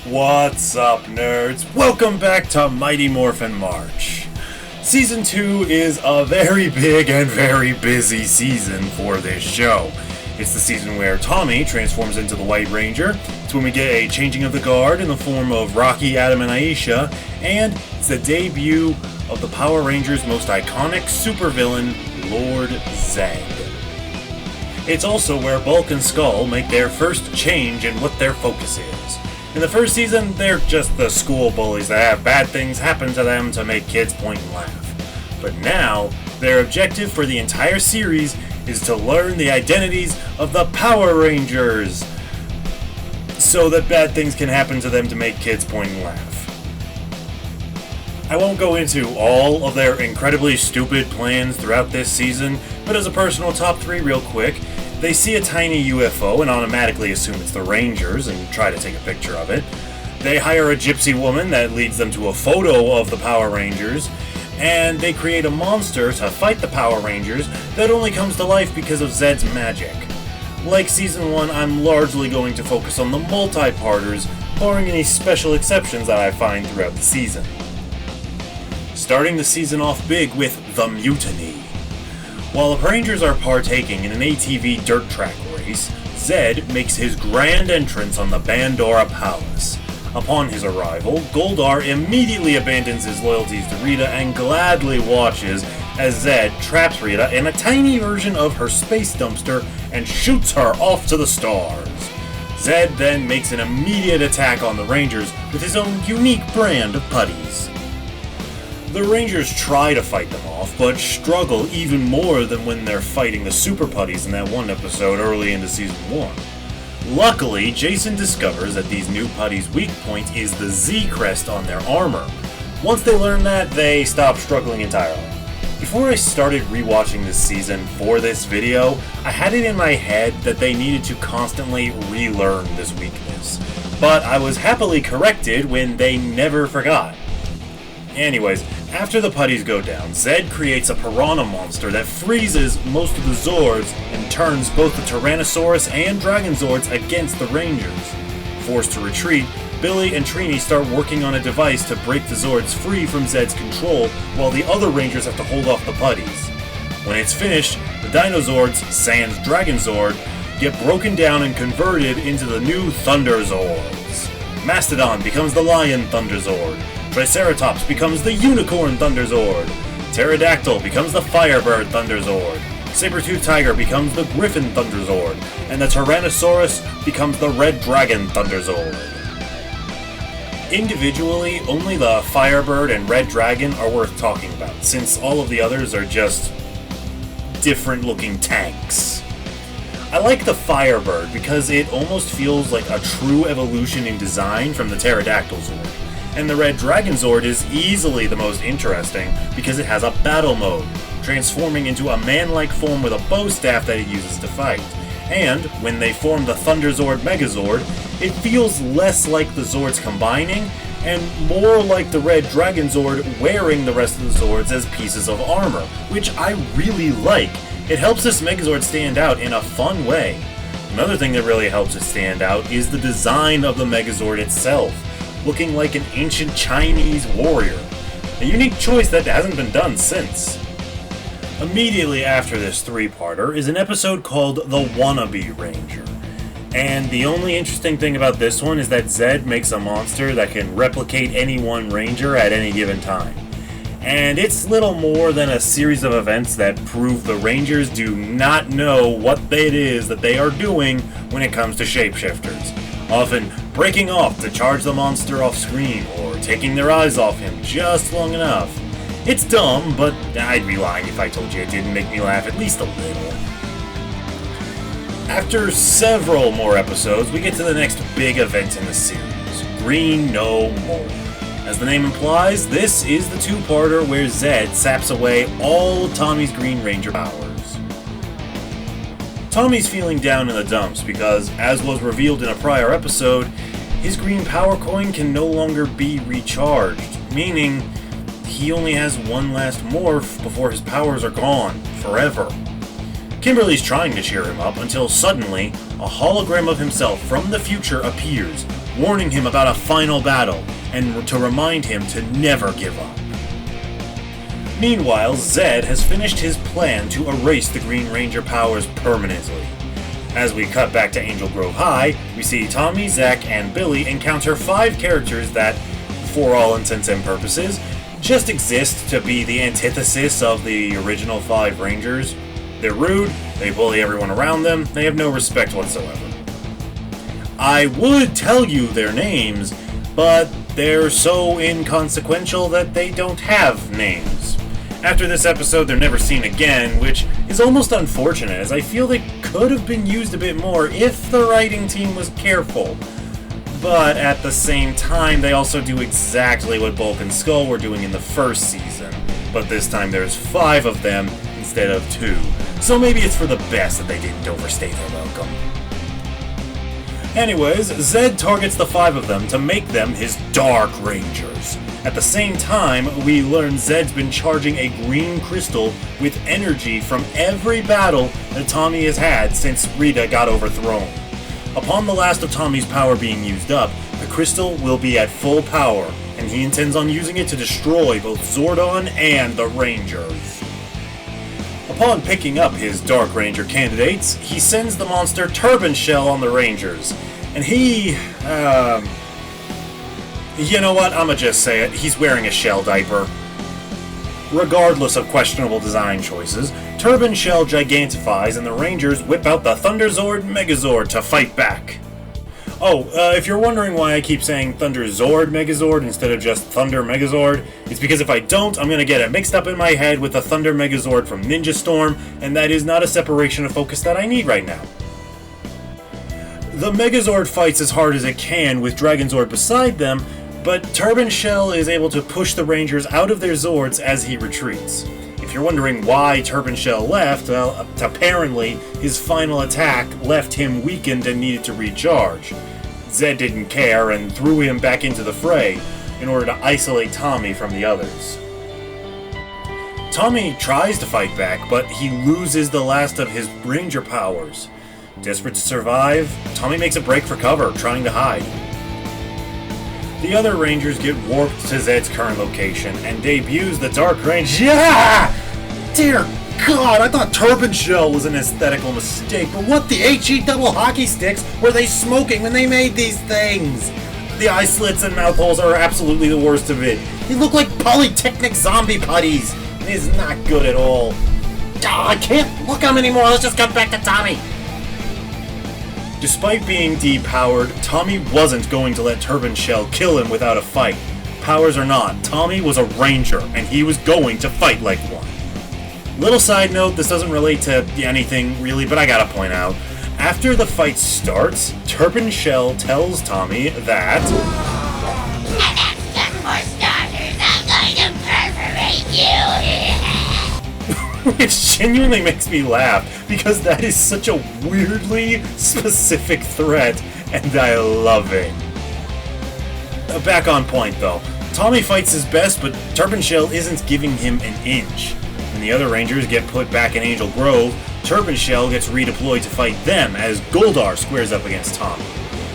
What's up, nerds? Welcome back to Mighty Morphin March. Season 2 is a very big and very busy season for this show. It's the season where Tommy transforms into the White Ranger, it's when we get a changing of the guard in the form of Rocky, Adam, and Aisha, and it's the debut of the Power Rangers' most iconic supervillain, Lord Zed. It's also where Bulk and Skull make their first change in what their focus is. In the first season, they're just the school bullies that have bad things happen to them to make kids point and laugh. But now, their objective for the entire series is to learn the identities of the Power Rangers, so that bad things can happen to them to make kids point and laugh. I won't go into all of their incredibly stupid plans throughout this season, but as a personal top 3 real quick, they see a tiny UFO and automatically assume it's the Rangers and try to take a picture of it. They hire a gypsy woman that leads them to a photo of the Power Rangers, and they create a monster to fight the Power Rangers that only comes to life because of Zed's magic. Like Season 1, I'm largely going to focus on the multi-parters, barring any special exceptions that I find throughout the season. Starting the season off big with The Mutiny. While the Rangers are partaking in an ATV dirt track race, Zed makes his grand entrance on the Bandora Palace. Upon his arrival, Goldar immediately abandons his loyalties to Rita and gladly watches as Zed traps Rita in a tiny version of her space dumpster and shoots her off to the stars. Zed then makes an immediate attack on the Rangers with his own unique brand of putties. The Rangers try to fight them off, but struggle even more than when they're fighting the Super Putties in that one episode early into Season 1. Luckily, Jason discovers that these new putties' weak point is the Z crest on their armor. Once they learn that, they stop struggling entirely. Before I started rewatching this season for this video, I had it in my head that they needed to constantly relearn this weakness, but I was happily corrected when they never forgot. Anyways, after the putties go down, Zed creates a piranha monster that freezes most of the Zords and turns both the Tyrannosaurus and Dragon Zords against the Rangers. Forced to retreat, Billy and Trini start working on a device to break the Zords free from Zed's control, while the other Rangers have to hold off the putties. When it's finished, the Dinozords, sans Dragon Zord, get broken down and converted into the new Thunder Zords. Mastodon becomes the Lion Thunder Zord. Triceratops becomes the Unicorn Thunder Zord. Pterodactyl becomes the Firebird Thunder Zord. Saber-Tooth Tiger becomes the Griffin Thunder Zord. And the Tyrannosaurus becomes the Red Dragon Thunder Zord. Individually, only the Firebird and Red Dragon are worth talking about, since all of the others are just different looking tanks. I like the Firebird because it almost feels like a true evolution in design from the Pterodactyl Zord. And the Red Dragon Zord is easily the most interesting because it has a battle mode, transforming into a man-like form with a bow staff that it uses to fight. And when they form the Thunder Zord Megazord, it feels less like the Zords combining and more like the Red Dragon Zord wearing the rest of the Zords as pieces of armor, which I really like. It helps this Megazord stand out in a fun way. Another thing that really helps it stand out is the design of the Megazord itself, looking like an ancient Chinese warrior. A unique choice that hasn't been done since. Immediately after this 3-parter is an episode called The Wannabe Ranger. And the only interesting thing about this one is that Zed makes a monster that can replicate any one Ranger at any given time. And it's little more than a series of events that prove the Rangers do not know what it is that they are doing when it comes to shapeshifters. Often breaking off to charge the monster off screen, or taking their eyes off him just long enough. It's dumb, but I'd be lying if I told you it didn't make me laugh at least a little. After several more episodes, we get to the next big event in the series, Green No More. As the name implies, this is the 2-parter where Zed saps away all of Tommy's Green Ranger powers. Tommy's feeling down in the dumps because, as was revealed in a prior episode, his green power coin can no longer be recharged, meaning he only has one last morph before his powers are gone, forever. Kimberly's trying to cheer him up until suddenly, a hologram of himself from the future appears, warning him about a final battle and to remind him to never give up. Meanwhile, Zed has finished his plan to erase the Green Ranger powers permanently. As we cut back to Angel Grove High, we see Tommy, Zack, and Billy encounter 5 characters that, for all intents and purposes, just exist to be the antithesis of the original 5 Rangers. They're rude, they bully everyone around them, they have no respect whatsoever. I would tell you their names, but they're so inconsequential that they don't have names. After this episode, they're never seen again, which is almost unfortunate, as I feel they could have been used a bit more if the writing team was careful. But at the same time, they also do exactly what Bulk and Skull were doing in the first season, but this time there's 5 of them instead of 2, so maybe it's for the best that they didn't overstay their welcome. Anyways, Zed targets the 5 of them to make them his Dark Rangers. At the same time, we learn Zed's been charging a green crystal with energy from every battle that Tommy has had since Rita got overthrown. Upon the last of Tommy's power being used up, the crystal will be at full power, and he intends on using it to destroy both Zordon and the Rangers. Upon picking up his Dark Ranger candidates, he sends the monster Turban Shell on the Rangers, and he, you know what, I'ma just say it, he's wearing a shell diaper. Regardless of questionable design choices, Turban Shell gigantifies and the Rangers whip out the Thunderzord Megazord to fight back. Oh, if you're wondering why I keep saying Thunderzord Megazord instead of just Thunder Megazord, it's because if I don't, I'm gonna get it mixed up in my head with the Thunder Megazord from Ninja Storm, and that is not a separation of focus that I need right now. The Megazord fights as hard as it can with Dragonzord beside them, but Turban Shell is able to push the Rangers out of their Zords as he retreats. If you're wondering why Turban Shell left, well, apparently his final attack left him weakened and needed to recharge. Zed didn't care and threw him back into the fray in order to isolate Tommy from the others. Tommy tries to fight back, but he loses the last of his Ranger powers. Desperate to survive, Tommy makes a break for cover, trying to hide. The other Rangers get warped to Zed's current location and debuts the Dark Ranger. Yeah! Dear God, I thought Turban Shell was an aesthetical mistake, but what the HE double hockey sticks were they smoking when they made these things? The eye slits and mouth holes are absolutely the worst of it. They look like Polytechnic zombie putties. It is not good at all. I can't look at him anymore. Let's just cut back to Tommy. Despite being depowered, Tommy wasn't going to let Turban Shell kill him without a fight. Powers or not, Tommy was a Ranger, and he was going to fight like one. Little side note, this doesn't relate to anything really, but I gotta point out. After the fight starts, Turban Shell tells Tommy that... "I have some more starters, I'm going to perforate you!" Which genuinely makes me laugh, because that is such a weirdly specific threat, and I love it. Back on point though. Tommy fights his best, but Turban Shell isn't giving him an inch. When the other Rangers get put back in Angel Grove, Turban Shell gets redeployed to fight them as Goldar squares up against Tommy.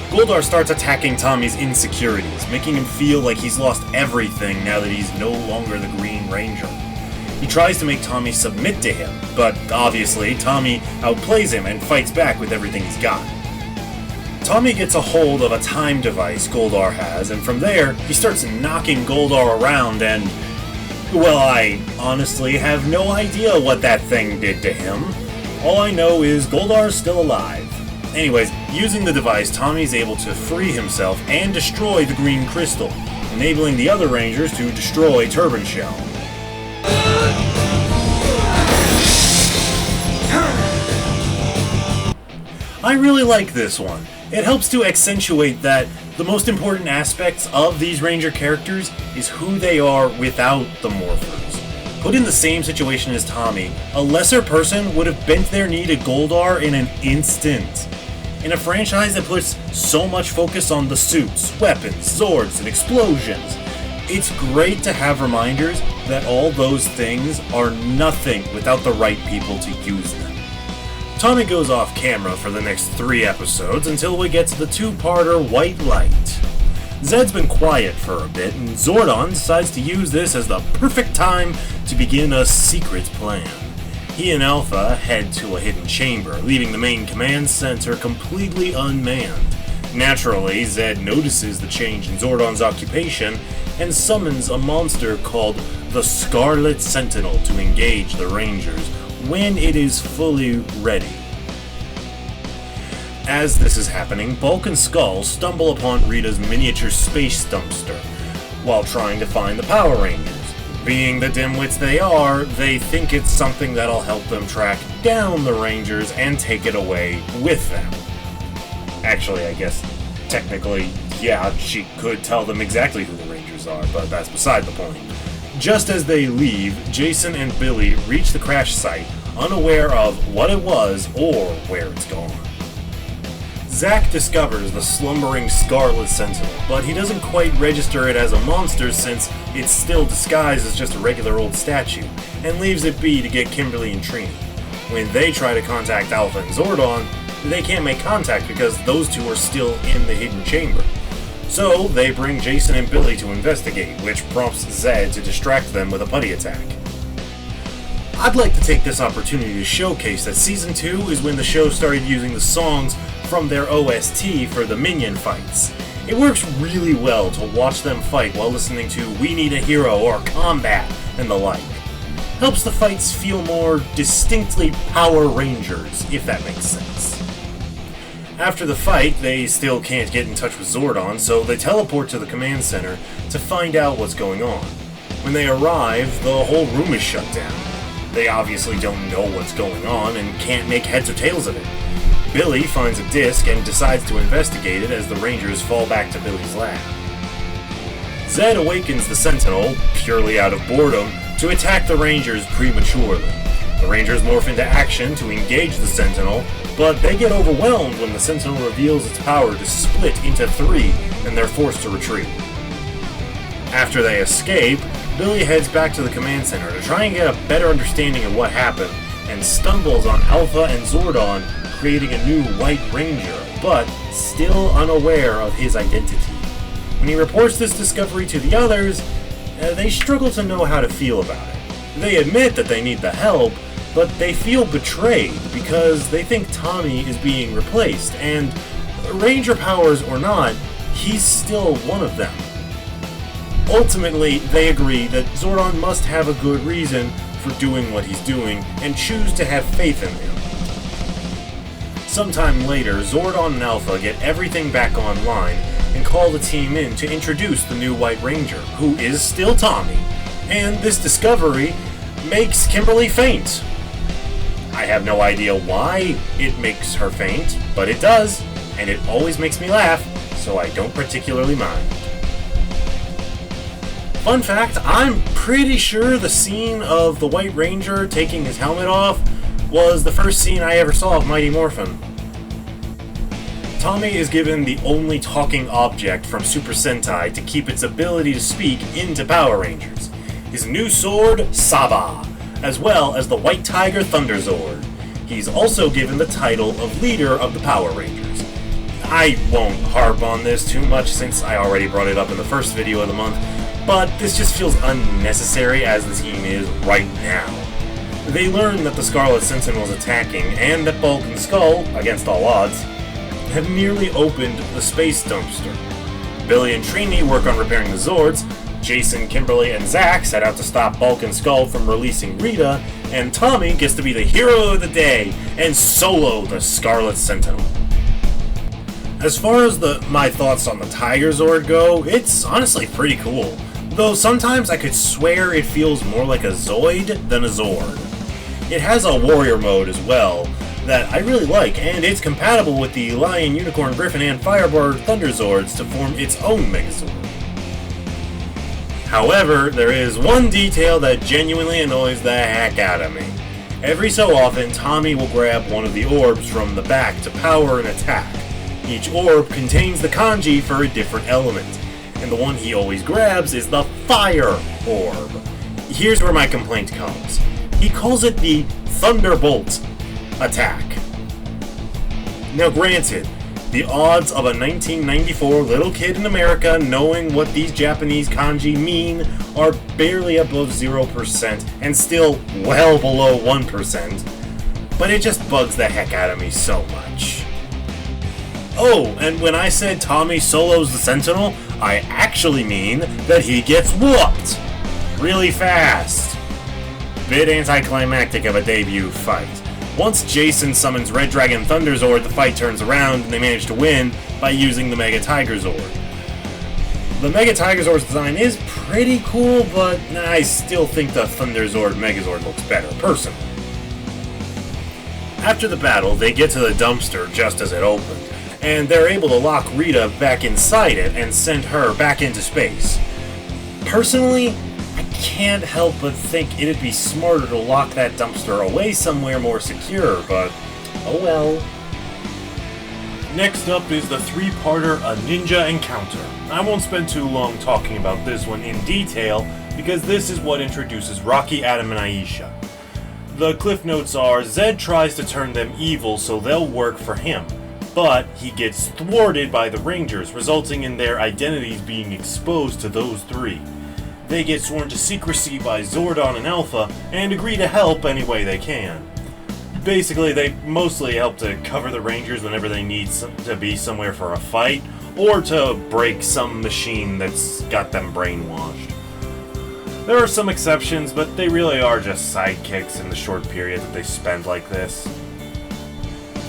Goldar starts attacking Tommy's insecurities, making him feel like he's lost everything now that he's no longer the Green Ranger. He tries to make Tommy submit to him, but obviously Tommy outplays him and fights back with everything he's got. Tommy gets a hold of a time device Goldar has, and from there, he starts knocking Goldar around and... well, I honestly have no idea what that thing did to him. All I know is Goldar's still alive. Anyways, using the device, Tommy's able to free himself and destroy the green crystal, enabling the other Rangers to destroy Turban Shell. I really like this one. It helps to accentuate that the most important aspects of these Ranger characters is who they are without the morphers. Put in the same situation as Tommy, a lesser person would have bent their knee to Goldar in an instant. In a franchise that puts so much focus on the suits, weapons, Zords, and explosions, it's great to have reminders that all those things are nothing without the right people to use them. Tommy goes off camera for the next 3 episodes until we get to the 2-parter White Light. Zed's been quiet for a bit, and Zordon decides to use this as the perfect time to begin a secret plan. He and Alpha head to a hidden chamber, leaving the main command center completely unmanned. Naturally, Zed notices the change in Zordon's occupation and summons a monster called the Scarlet Sentinel to engage the Rangers when it is fully ready. As this is happening, Bulk and Skull stumble upon Rita's miniature space dumpster while trying to find the Power Rangers. Being the dimwits they are, they think it's something that'll help them track down the Rangers and take it away with them. Actually, I guess, technically, yeah, she could tell them exactly who the Rangers are, but that's beside the point. Just as they leave, Jason and Billy reach the crash site, unaware of what it was or where it's gone. Zack discovers the slumbering Scarlet Sentinel, but he doesn't quite register it as a monster since it's still disguised as just a regular old statue, and leaves it be to get Kimberly and Trini. When they try to contact Alpha and Zordon, they can't make contact because those two are still in the hidden chamber. So they bring Jason and Billy to investigate, which prompts Zed to distract them with a putty attack. I'd like to take this opportunity to showcase that Season 2 is when the show started using the songs from their OST for the minion fights. It works really well to watch them fight while listening to We Need a Hero or Combat and the like. Helps the fights feel more distinctly Power Rangers, if that makes sense. After the fight, they still can't get in touch with Zordon, so they teleport to the command center to find out what's going on. When they arrive, the whole room is shut down. They obviously don't know what's going on and can't make heads or tails of it. Billy finds a disc and decides to investigate it as the Rangers fall back to Billy's lab. Zed awakens the Sentinel, purely out of boredom, to attack the Rangers prematurely. The Rangers morph into action to engage the Sentinel, but they get overwhelmed when the Sentinel reveals its power to split into 3 and they're forced to retreat. After they escape, Billy heads back to the command center to try and get a better understanding of what happened, and stumbles on Alpha and Zordon creating a new White Ranger, but still unaware of his identity. When he reports this discovery to the others, they struggle to know how to feel about it. They admit that they need the help, but they feel betrayed because they think Tommy is being replaced, and Ranger powers or not, he's still one of them. Ultimately, they agree that Zordon must have a good reason for doing what he's doing and choose to have faith in him. Sometime later, Zordon and Alpha get everything back online and call the team in to introduce the new White Ranger, who is still Tommy, and this discovery makes Kimberly faint. I have no idea why it makes her faint, but it does, and it always makes me laugh, so I don't particularly mind. Fun fact, I'm pretty sure the scene of the White Ranger taking his helmet off was the first scene I ever saw of Mighty Morphin. Tommy is given the only talking object from Super Sentai to keep its ability to speak into Power Rangers, his new sword, Saba, as well as the White Tiger Thunder Zord. He's also given the title of leader of the Power Rangers. I won't harp on this too much since I already brought it up in the first video of the month, but this just feels unnecessary as the team is right now. They learn that the Scarlet Sentinel is attacking, and that Bulk and Skull, against all odds, have nearly opened the space dumpster. Billy and Trini work on repairing the Zords, Jason, Kimberly, and Zack set out to stop Bulk and Skull from releasing Rita, and Tommy gets to be the hero of the day and solo the Scarlet Sentinel. As far as my thoughts on the Tiger Zord go, it's honestly pretty cool. Though sometimes I could swear it feels more like a Zoid than a Zord. It has a warrior mode as well that I really like, and it's compatible with the Lion, Unicorn, Griffin, and Firebird Thunder Zords to form its own Megazord. However, there is one detail that genuinely annoys the heck out of me. Every so often, Tommy will grab one of the orbs from the back to power an attack. Each orb contains the kanji for a different element, and the one he always grabs is the Fire Orb. Here's where my complaint comes. He calls it the Thunderbolt attack, Now granted, the odds of a 1994 little kid in America knowing what these Japanese kanji mean are barely above 0% and still well below 1%, but it just bugs the heck out of me so much. Oh, and when I said Tommy solos the Sentinel, I actually mean that he gets whooped really fast. Bit anticlimactic of a debut fight. Once Jason summons Red Dragon Thunderzord, the fight turns around and they manage to win by using the Mega Tiger Zord. The Mega Tiger Zord's design is pretty cool, but I still think the Thunderzord Megazord looks better, personally. After the battle, they get to the dumpster just as it opened, and they're able to lock Rita back inside it and send her back into space. Personally, I can't help but think it'd be smarter to lock that dumpster away somewhere more secure, but oh well. Next up is the three-parter A Ninja Encounter. I won't spend too long talking about this one in detail, because this is what introduces Rocky, Adam, and Aisha. The cliff notes are, Zed tries to turn them evil so they'll work for him, but he gets thwarted by the Rangers, resulting in their identities being exposed to those three. They get sworn to secrecy by Zordon and Alpha, and agree to help any way they can. Basically, they mostly help to cover the Rangers whenever they need to be somewhere for a fight, or to break some machine that's got them brainwashed. There are some exceptions, but they really are just sidekicks in the short period that they spend like this.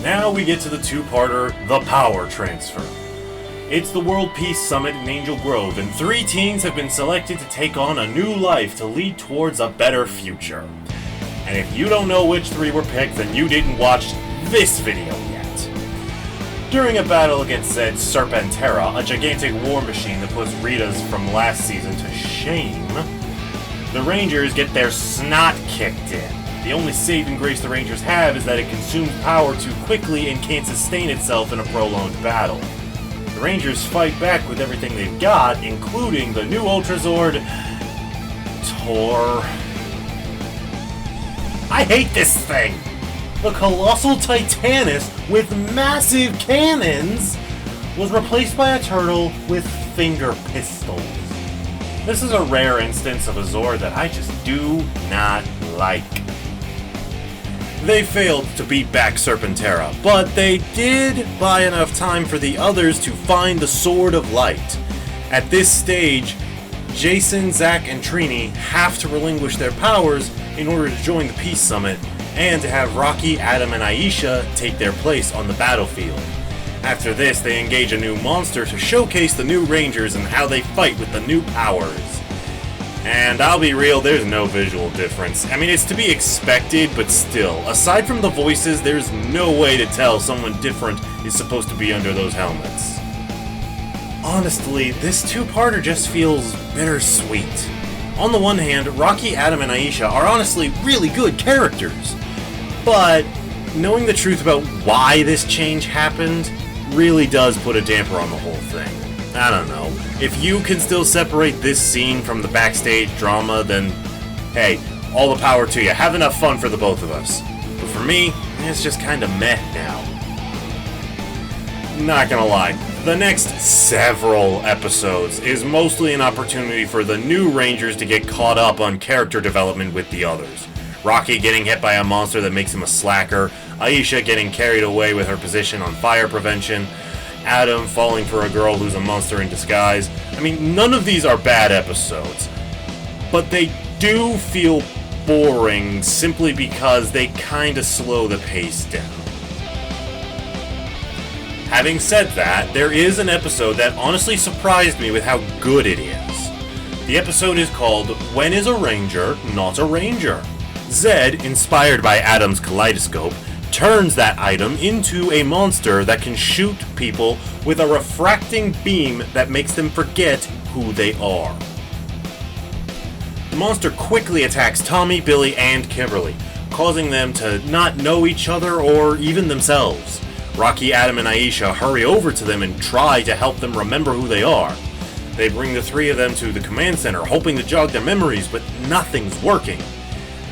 Now we get to the two-parter, The Power Transfer. It's the World Peace Summit in Angel Grove, and 3 teens have been selected to take on a new life to lead towards a better future. And if you don't know which 3 were picked, then you didn't watch this video yet. During a battle against Zed's Serpentera, a gigantic war machine that puts Rita's from last season to shame, the Rangers get their snot kicked in. The only saving grace the Rangers have is that it consumes power too quickly and can't sustain itself in a prolonged battle. The Rangers fight back with everything they've got, including the new Ultrazord, Tor. I hate this thing! The Colossal Titanus with massive cannons was replaced by a turtle with finger pistols. This is a rare instance of a Zord that I just do not like. They failed to beat back Serpentera, but they did buy enough time for the others to find the Sword of Light. At this stage, Jason, Zack, and Trini have to relinquish their powers in order to join the Peace Summit, and to have Rocky, Adam, and Aisha take their place on the battlefield. After this, they engage a new monster to showcase the new Rangers and how they fight with the new powers. And I'll be real, there's no visual difference. I mean, it's to be expected, but still, aside from the voices, there's no way to tell someone different is supposed to be under those helmets. Honestly, this two-parter just feels bittersweet. On the one hand, Rocky, Adam, and Aisha are honestly really good characters. But knowing the truth about why this change happened really does put a damper on the whole thing. I don't know. If you can still separate this scene from the backstage drama, then hey, all the power to you. Have enough fun for the both of us. But for me, it's just kinda meh now. Not gonna lie, the next several episodes is mostly an opportunity for the new Rangers to get caught up on character development with the others. Rocky getting hit by a monster that makes him a slacker, Aisha getting carried away with her position on fire prevention, Adam falling for a girl who's a monster in disguise. I mean, none of these are bad episodes, but they do feel boring simply because they kinda slow the pace down. Having said that, there is an episode that honestly surprised me with how good it is. The episode is called When is a Ranger Not a Ranger? Zed, inspired by Adam's kaleidoscope, turns that item into a monster that can shoot people with a refracting beam that makes them forget who they are. The monster quickly attacks Tommy, Billy, and Kimberly, causing them to not know each other or even themselves. Rocky, Adam, and Aisha hurry over to them and try to help them remember who they are. They bring the 3 of them to the command center, hoping to jog their memories, but nothing's working.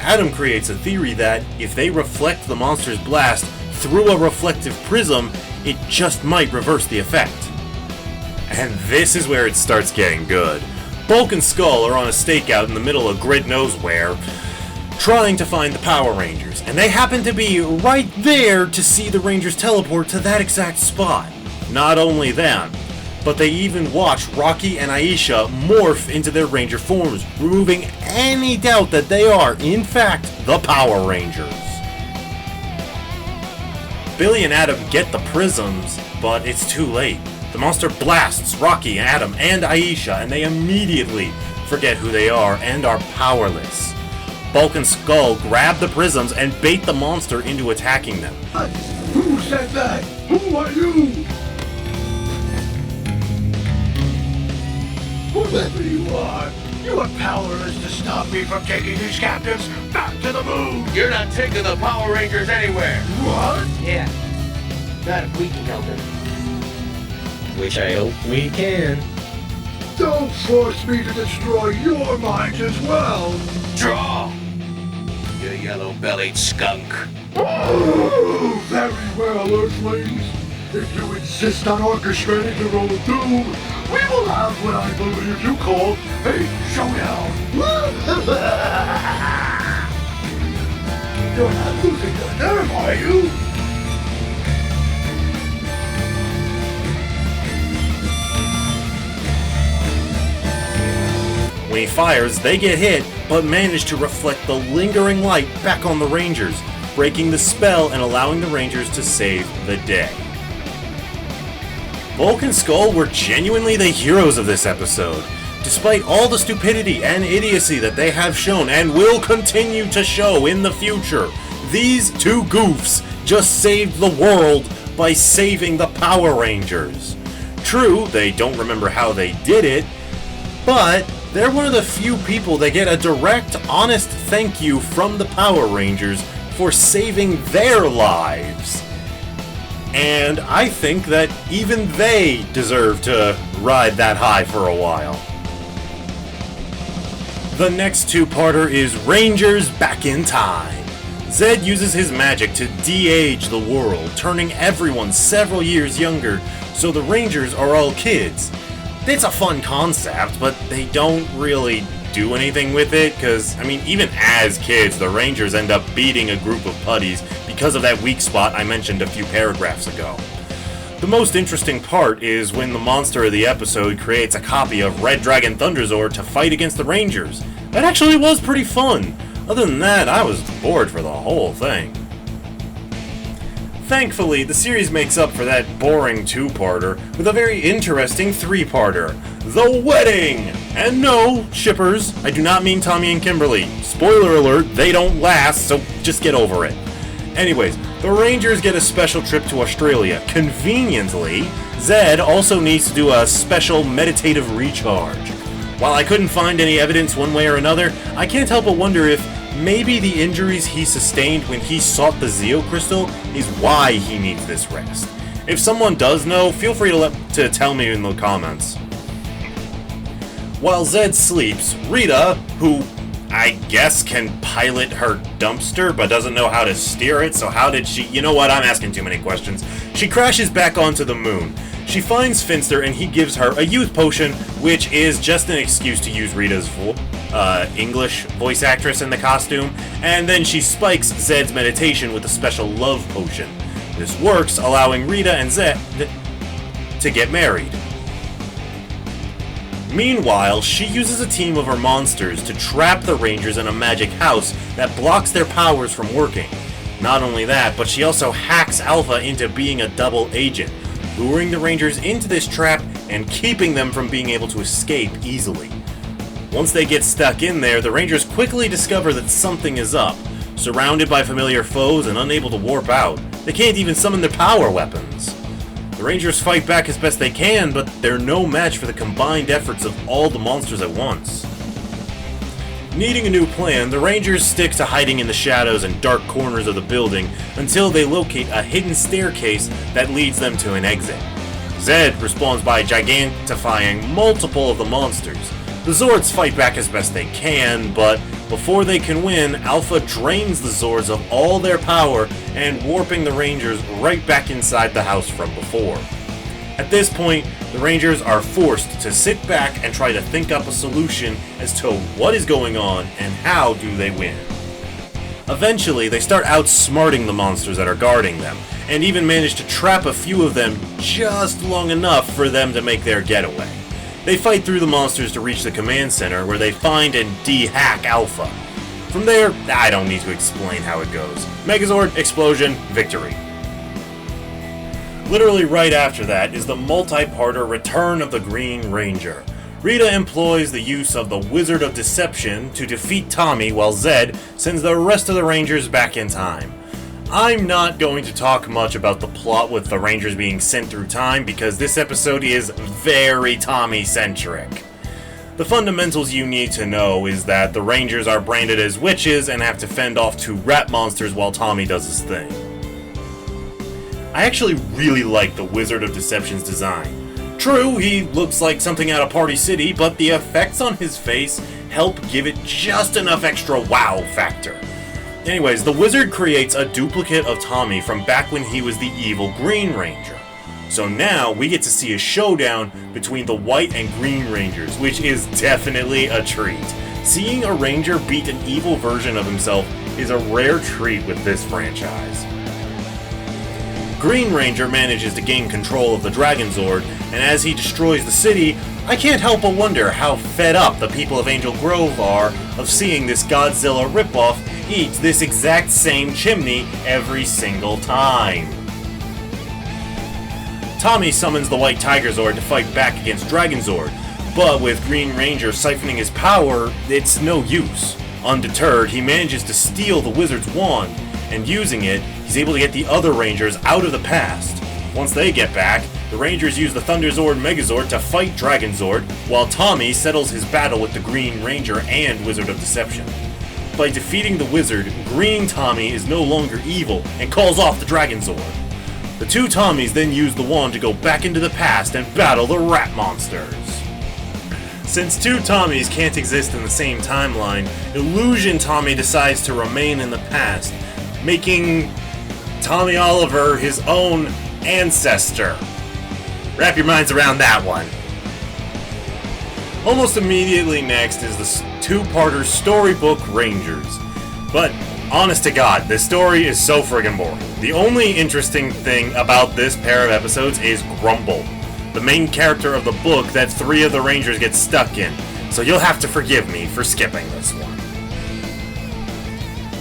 Adam creates a theory that if they reflect the monster's blast through a reflective prism, it just might reverse the effect. And this is where it starts getting good. Bulk and Skull are on a stakeout in the middle of grid knows where, trying to find the Power Rangers, and they happen to be right there to see the Rangers teleport to that exact spot. Not only that, but they even watch Rocky and Aisha morph into their Ranger forms, removing any doubt that they are, in fact, the Power Rangers. Billy and Adam get the prisms, but it's too late. The monster blasts Rocky, Adam, and Aisha, and they immediately forget who they are and are powerless. Bulk and Skull grab the prisms and bait the monster into attacking them. Who said that? Who are you? Whoever you are powerless to stop me from taking these captives back to the moon! You're not taking the Power Rangers anywhere! What? Yeah. Not if we can help it. Which I hope we can. Don't force me to destroy your minds as well! Draw! You yellow-bellied skunk! Oh, very well, Earthlings. If you insist on orchestrating the road doom, we will have what I believe you call a showdown. You're not losing your nerve, are you? When he fires, they get hit, but manage to reflect the lingering light back on the Rangers, breaking the spell and allowing the Rangers to save the day. Bulk and Skull were genuinely the heroes of this episode. Despite all the stupidity and idiocy that they have shown and will continue to show in the future, these two goofs just saved the world by saving the Power Rangers. True, they don't remember how they did it, but they're one of the few people that get a direct, honest thank you from the Power Rangers for saving their lives. And I think that even they deserve to ride that high for a while. The next two-parter is Rangers Back in Time. Zed uses his magic to de-age the world, turning everyone several years younger, so the Rangers are all kids. It's a fun concept, but they don't really do anything with it, because, even as kids, the Rangers end up beating a group of putties because of that weak spot I mentioned a few paragraphs ago. The most interesting part is when the monster of the episode creates a copy of Red Dragon Thunderzord to fight against the Rangers. That actually was pretty fun. Other than that, I was bored for the whole thing. Thankfully, the series makes up for that boring two-parter with a very interesting three-parter, The Wedding! And no, shippers, I do not mean Tommy and Kimberly. Spoiler alert, they don't last, so just get over it. Anyways, the Rangers get a special trip to Australia. Conveniently, Zed also needs to do a special meditative recharge. While I couldn't find any evidence one way or another, I can't help but wonder if maybe the injuries he sustained when he sought the Zeo Crystal is why he needs this rest. If someone does know, feel free to tell me in the comments. While Zed sleeps, Rita, who I guess can pilot her dumpster but doesn't know how to steer it, so how did she... You know what, I'm asking too many questions. She crashes back onto the moon. She finds Finster and he gives her a youth potion, which is just an excuse to use Rita's English voice actress in the costume, and then she spikes Zed's meditation with a special love potion. This works, allowing Rita and Zed to get married. Meanwhile, she uses a team of her monsters to trap the Rangers in a magic house that blocks their powers from working. Not only that, but she also hacks Alpha into being a double agent, luring the Rangers into this trap and keeping them from being able to escape easily. Once they get stuck in there, the Rangers quickly discover that something is up. Surrounded by familiar foes and unable to warp out, they can't even summon their power weapons. The Rangers fight back as best they can, but they're no match for the combined efforts of all the monsters at once. Needing a new plan, the Rangers stick to hiding in the shadows and dark corners of the building until they locate a hidden staircase that leads them to an exit. Zed responds by gigantifying multiple of the monsters. The Zords fight back as best they can, but before they can win, Alpha drains the Zords of all their power and warping the Rangers right back inside the house from before. At this point, the Rangers are forced to sit back and try to think up a solution as to what is going on and how do they win. Eventually, they start outsmarting the monsters that are guarding them, and even manage to trap a few of them just long enough for them to make their getaway. They fight through the monsters to reach the command center, where they find and de-hack Alpha. From there, I don't need to explain how it goes. Megazord, explosion, victory. Literally right after that is the multi-parter Return of the Green Ranger. Rita employs the use of the Wizard of Deception to defeat Tommy, while Zed sends the rest of the Rangers back in time. I'm not going to talk much about the plot with the Rangers being sent through time because this episode is very Tommy-centric. The fundamentals you need to know is that the Rangers are branded as witches and have to fend off 2 rat monsters while Tommy does his thing. I actually really like the Wizard of Deception's design. True, he looks like something out of Party City, but the effects on his face help give it just enough extra wow factor. Anyways, the Wizard creates a duplicate of Tommy from back when he was the evil Green Ranger. So now we get to see a showdown between the White and Green Rangers, which is definitely a treat. Seeing a Ranger beat an evil version of himself is a rare treat with this franchise. Green Ranger manages to gain control of the Dragon Zord, and as he destroys the city, I can't help but wonder how fed up the people of Angel Grove are of seeing this Godzilla ripoff eat this exact same chimney every single time. Tommy summons the White Tiger Zord to fight back against Dragon Zord, but with Green Ranger siphoning his power, it's no use. Undeterred, he manages to steal the Wizard's wand, and using it, he's able to get the other Rangers out of the past. Once they get back, the Rangers use the Thunder Zord Megazord to fight Dragon Zord, while Tommy settles his battle with the Green Ranger and Wizard of Deception. By defeating the Wizard, Green Tommy is no longer evil and calls off the Dragon Zord. The 2 Tommies then use the wand to go back into the past and battle the rat monsters. Since 2 Tommies can't exist in the same timeline, Illusion Tommy decides to remain in the past, making Tommy Oliver his own ancestor. Wrap your minds around that one. Almost immediately next is the 2-parter Storybook Rangers. But, honest to God, this story is so friggin' boring. The only interesting thing about this pair of episodes is Grumble, the main character of the book that 3 of the Rangers get stuck in, so you'll have to forgive me for skipping this one.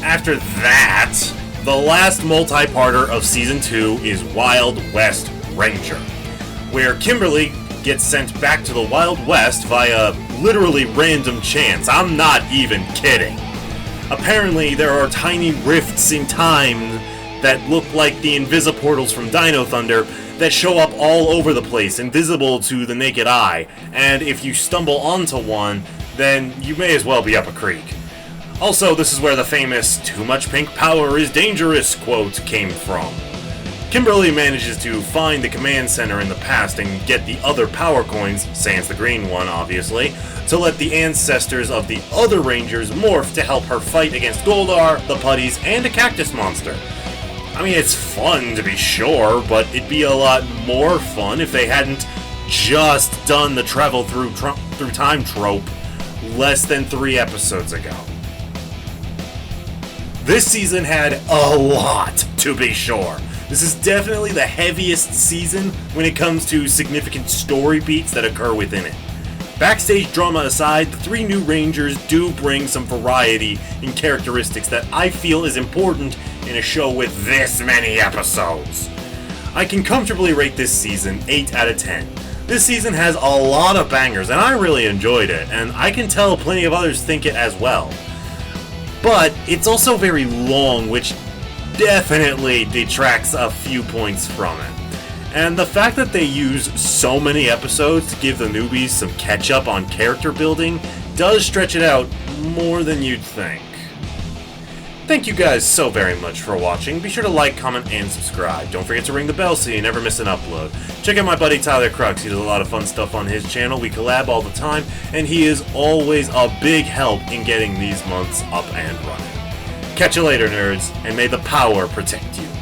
After that, the last multi-parter of Season 2 is Wild West Ranger, where Kimberly gets sent back to the Wild West via literally random chance. I'm not even kidding. Apparently, there are tiny rifts in time that look like the Invisiportals from Dino Thunder that show up all over the place, invisible to the naked eye, and if you stumble onto one, then you may as well be up a creek. Also, this is where the famous "too much pink power is dangerous" quote came from. Kimberly manages to find the command center in the past and get the other power coins, sans the green one obviously, to let the ancestors of the other Rangers morph to help her fight against Goldar, the Putties, and a cactus monster. I mean, it's fun to be sure, but it'd be a lot more fun if they hadn't just done the travel through time trope less than 3 episodes ago. This season had a lot, to be sure. This is definitely the heaviest season when it comes to significant story beats that occur within it. Backstage drama aside, the 3 new Rangers do bring some variety in characteristics that I feel is important in a show with this many episodes. I can comfortably rate this season 8 out of 10. This season has a lot of bangers, and I really enjoyed it, and I can tell plenty of others think it as well. But it's also very long, which definitely detracts a few points from it. And the fact that they use so many episodes to give the newbies some catch up on character building does stretch it out more than you'd think. Thank you guys so very much for watching. Be sure to like, comment, and subscribe. Don't forget to ring the bell so you never miss an upload. Check out my buddy Tyler Crux. He does a lot of fun stuff on his channel. We collab all the time, and he is always a big help in getting these months up and running. Catch you later, nerds, and may the power protect you.